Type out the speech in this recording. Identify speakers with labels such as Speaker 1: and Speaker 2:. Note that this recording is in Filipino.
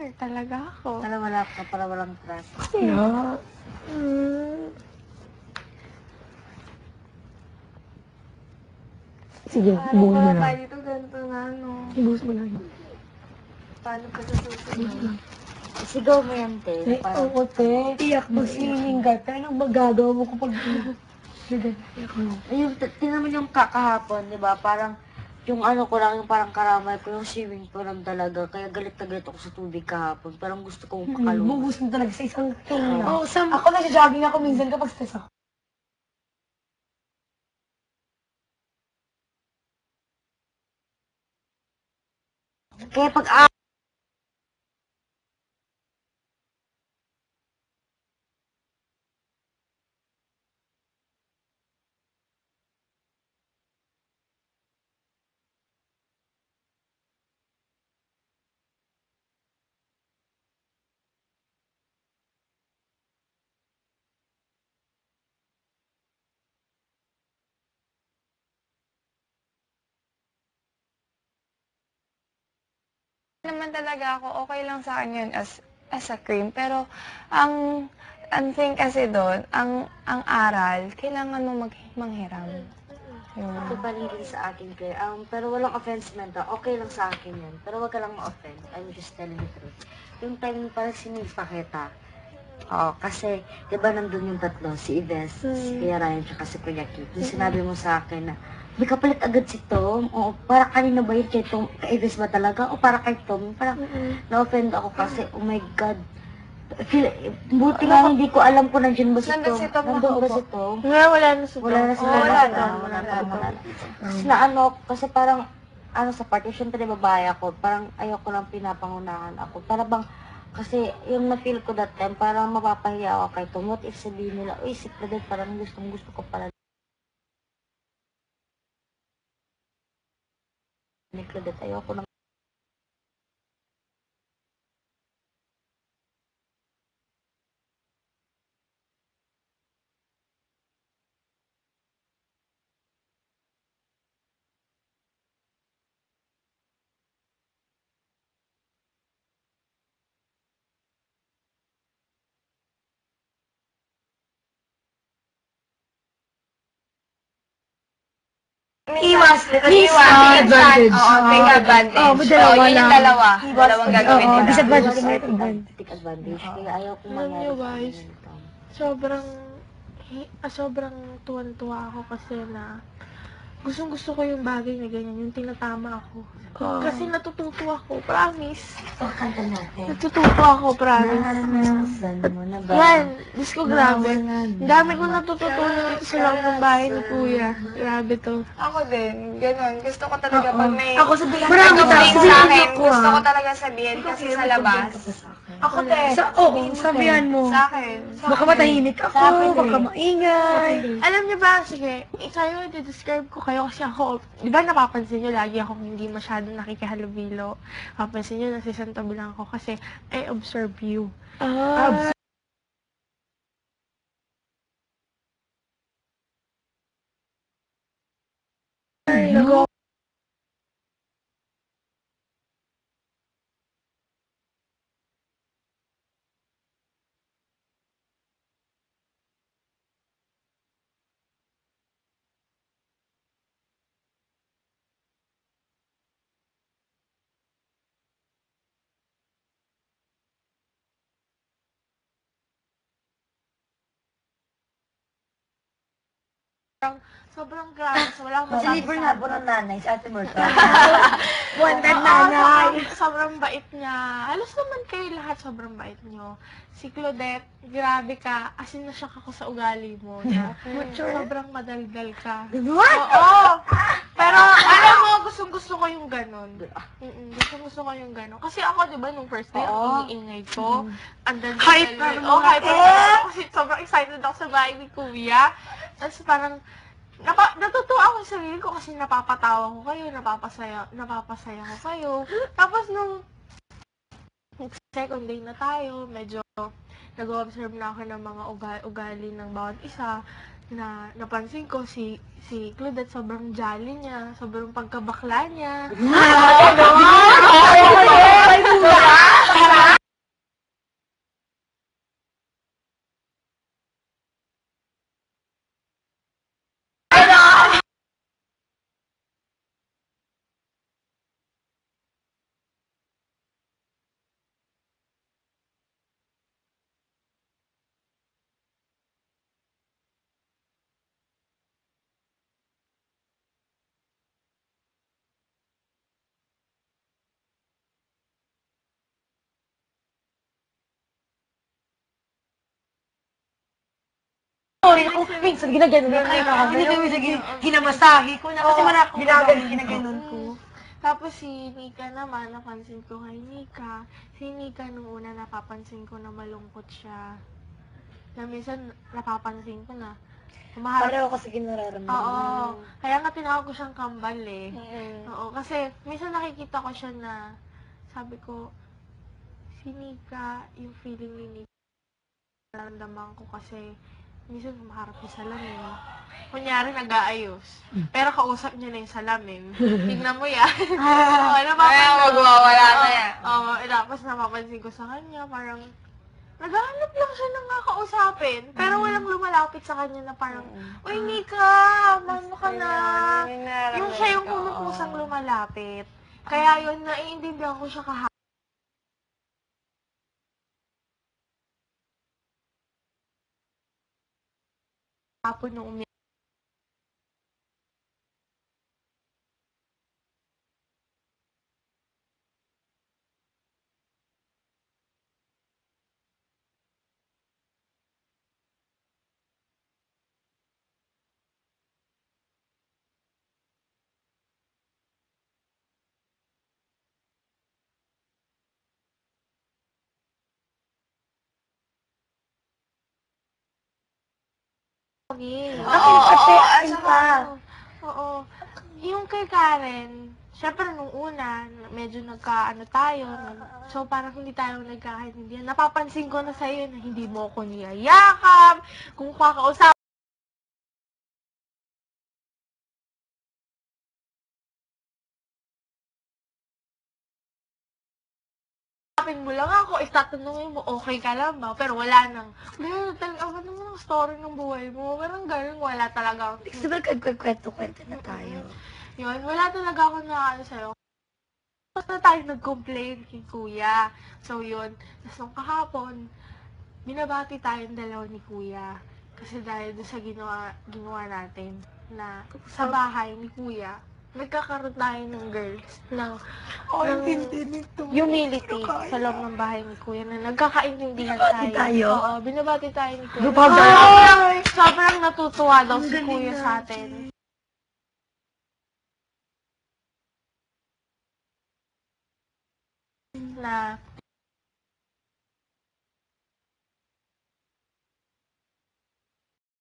Speaker 1: scammer talaga ako.
Speaker 2: Para wala ka, para walang trust.
Speaker 1: Yeah.
Speaker 3: Sige, ibuhos mo lang.
Speaker 1: Dito, ganito na, no?
Speaker 3: Ibuhos mo lang.
Speaker 1: Paano ka susunod?
Speaker 2: Sigaw mo yan, te.
Speaker 3: Eh, oo, te. Iyak mo sining ka. Anong magagawa mo kapag...
Speaker 2: Ayun, tingnan mo yung kakahapon, di ba? Parang, yung ano ko lang, yung parang karamay ko, yung swimming ko lang talaga. Kaya galit na galit ako sa tubig kahapon. Parang gusto kong pakalunod.
Speaker 3: Bubus mo talaga sa isang tingin.
Speaker 1: Oo,
Speaker 3: Ako nag-jogging ako minsan kapag stress ako.
Speaker 2: Kaya pag
Speaker 1: Naman talaga ako, okay lang sa akin yun as a cream. Pero, ang thing kasi doon, ang aral, kailangan mo manghiram.
Speaker 2: ito pa rin din sa akin, kaya, pero walang offense mental. Okay lang sa akin yan. Pero wag ka lang ma-offend. I'm just telling the truth. Yung time parang sinipakita. Oo, kasi, di ba nandun yung tatlo, si Ives, si Kuya Ryan, tsaka si Kuya Kit. Yung sinabi mo sa akin na, may kapalit agad si Tom, o para kanina ba yun kay Tom, kay Ives ba talaga, o para kay Tom? Parang na-offend ako kasi, oh my God. Buti nga hindi ko alam kung nandiyan ba si Tom.
Speaker 1: Nandun si Tom,
Speaker 2: Nandun ba
Speaker 1: nakaupo.
Speaker 2: si Tom?
Speaker 1: Wala na sa
Speaker 2: Wala na sila.
Speaker 1: wala na.
Speaker 2: Wala na. Kasi na ano, kasi parang, sa party, syempre babae ako, parang ayoko lang pinapangunahan ako. Para bang, kasi yung na-feel ko that time, parang mapapahiya ako kay Tom. What if sabihin nila, uy, si Claudette, parang gusto ko pala ni Claudette, ayoko lang.
Speaker 3: Iwas.
Speaker 1: Advantage. Oo, take advantage.
Speaker 3: Oo, dalawa
Speaker 1: yun yung
Speaker 3: lang.
Speaker 1: dalawa. Dalawang gagawin
Speaker 3: Oo,
Speaker 1: nila.
Speaker 3: disadvantage.
Speaker 2: Take advantage. Kaya ayaw kong
Speaker 4: Alam
Speaker 2: mangyari
Speaker 4: niyo,
Speaker 2: sa
Speaker 4: guys,
Speaker 2: akin ito.
Speaker 4: sobrang tuwan-tuwa ako kasi na gustong-gusto ko yung bagay na ganyan, yung tinatama ako. Kasi natututo ako, promise.
Speaker 2: Kanta natin.
Speaker 4: Natututo ako, promise.
Speaker 2: Naranasan mo na ba?
Speaker 4: Yan, Diyos ko, grabe. Ang dami kong natututunan dito sa loob ng bahay ni Kuya. Grabe to.
Speaker 1: Ako din, ganun. Gusto ko talaga pag may
Speaker 3: Ako sabihin,
Speaker 1: marami
Speaker 3: marami
Speaker 1: sa
Speaker 3: sabihin
Speaker 1: akin,
Speaker 3: ko,
Speaker 1: gusto ko talaga sabihin kasi sa labas.
Speaker 3: Ako, te. Sabihan mo.
Speaker 1: Sa akin.
Speaker 3: Baka matahimik ako, baka maingay.
Speaker 4: Alam niyo ba, sige, kayo, describe ko kayo kasi ako, di ba napapansin niyo, lagi akong hindi masyadong nakikihalubilo. Napapansin niyo, nasisantabi lang ako kasi I observe you. Sobrang grabe, wala akong masabi
Speaker 2: Deliver
Speaker 4: sa
Speaker 2: nga po ng nanay, si Ate Berta.
Speaker 3: Wanted
Speaker 4: Oo,
Speaker 3: nanay.
Speaker 4: sobrang bait niya. Halos naman kayo lahat sobrang bait niyo. Si Claudette, grabe ka. As in, na-shock ako sa ugali mo. Na, sobrang madaldal ka.
Speaker 2: What?
Speaker 4: Oo! Pero, alam mo, gustong-gusto ko yung ganon. Gustong-gusto ko yung ganon. Kasi ako, di ba, nung first day, ang ingay ko. Ang daldal.
Speaker 3: Hype na
Speaker 4: Oh, hype na. Kasi sobrang excited ako sa bahay ni Kuya. Tapos parang, natutuwa ako sa sarili ko kasi napapatawa ko kayo, napapasaya ko kayo. Tapos nung second day na tayo, medyo nag-observe na ako ng mga ugali ng bawat isa na napansin ko si Claudette sobrang jolly niya, sobrang pagkabakla niya.
Speaker 3: Sorry, ako, minsan ginaganon na kayo. Hindi kami sige, ginamasahe ko na kasi wala akong ginaganon ko.
Speaker 4: Tapos si Nika naman, napansin ko kay Nika. Si Nika nung una napapansin ko na malungkot siya. Na minsan napapansin ko na humaharap.
Speaker 2: Pareho kasi ginararamdaman.
Speaker 4: Oo. Kaya nga tinawag ko siyang kambal eh. Oo. Kasi minsan nakikita ko siya na sabi ko, si Nika, yung feeling ni Nika, nararamdaman ko kasi minsan humaharap niya sa salamin. Kunyari, nag-aayos. Pero kausap niya na yung salamin. Tingnan mo yan. Oo,
Speaker 1: Kaya magwawala na yan.
Speaker 4: Oo, tapos napapansin ko sa kanya, parang naghahanap lang siya ng kakausapin. Pero walang lumalapit sa kanya na parang, uy, Nika, mano ka na. Yung siya yung kumukusang lumalapit. Kaya yun, naiintindihan ko siya kahapon nung Oo. Yung kay Karen, syempre nung una, medyo nagkaano tayo. So parang hindi tayo nagkakaintindihan. Napapansin ko na sa'yo na hindi mo ako niyayakap. Kung kakausapin mo lang ako, itatanungin mo, okay ka lang ba? Pero wala nang, talaga, ano naman ang story ng buhay mo? Parang ganun, wala talaga.
Speaker 2: Kasi ba kwento-kwento na tayo?
Speaker 4: Yun, wala talaga ako na ano sa'yo. Tapos na tayo nag-complain kay Kuya. So yun, tapos nung kahapon, binabati tayong dalawa ni Kuya. Kasi dahil doon sa ginawa natin na sa bahay ni Kuya, nagkakaroon tayo ng girls ng humility sa loob ng bahay ni Kuya na nagkakaintindihan tayo. Oo, binabati tayo ni Kuya. Sobrang natutuwa daw si Kuya sa atin. Na